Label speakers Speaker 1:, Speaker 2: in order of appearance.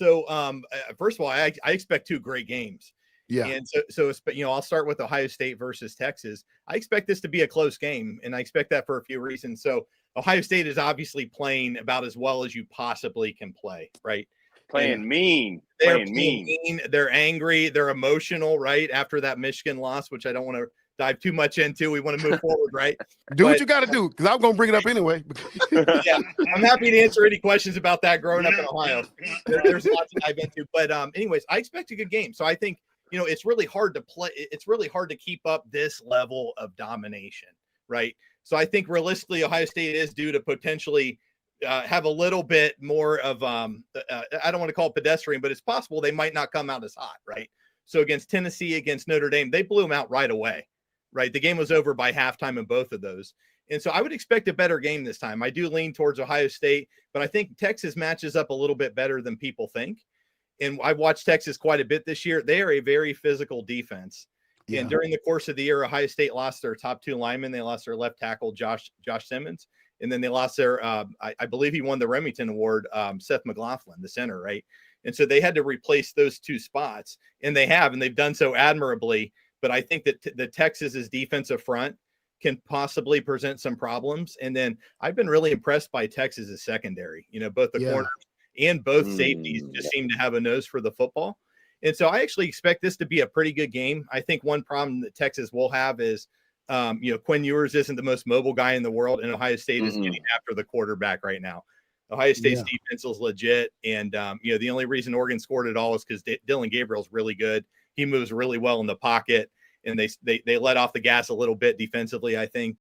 Speaker 1: So, first of all, I expect two great games.
Speaker 2: Yeah.
Speaker 1: And I'll start with Ohio State versus Texas. I expect this to be a close game, and I expect that for a few reasons. So, Ohio State is obviously playing about as well as you possibly can play, right?
Speaker 3: Playing mean.
Speaker 1: They're
Speaker 3: Playing mean.
Speaker 1: They're angry. They're emotional, right? After that Michigan loss, which I don't want to dive too much into. We want to move forward, right?
Speaker 2: Do what you got to do, because I'm going to bring it up anyway.
Speaker 1: Yeah, I'm happy to answer any questions about that growing up in Ohio. There's lots to dive into. But anyways, I expect a good game. So I think, it's really hard to play. It's really hard to keep up this level of domination, right? So I think realistically, Ohio State is due to potentially have a little bit more of, I don't want to call it pedestrian, but it's possible they might not come out as hot, right? So against Tennessee, against Notre Dame, they blew them out right away, right? The game was over by halftime in both of those. And so I would expect a better game this time. I do lean towards Ohio State, but I think Texas matches up a little bit better than people think. And I've watched Texas quite a bit this year. They are a very physical defense. Yeah. And during the course of the year, Ohio State lost their top two linemen. They lost their left tackle, Josh Simmons. And then they lost their, I believe he won the Remington Award, Seth McLaughlin, the center, right? And so they had to replace those two spots. And they've done so admirably. But I think that the Texas's defensive front can possibly present some problems. And then I've been really impressed by Texas's secondary. Both the corners and both safeties just seem to have a nose for the football. And so I actually expect this to be a pretty good game. I think one problem that Texas will have is, Quinn Ewers isn't the most mobile guy in the world, and Ohio State is getting after the quarterback right now. Ohio State's defense is legit. And, the only reason Oregon scored it all is because Dylan Gabriel's really good. He moves really well in the pocket, and they let off the gas a little bit defensively, I think.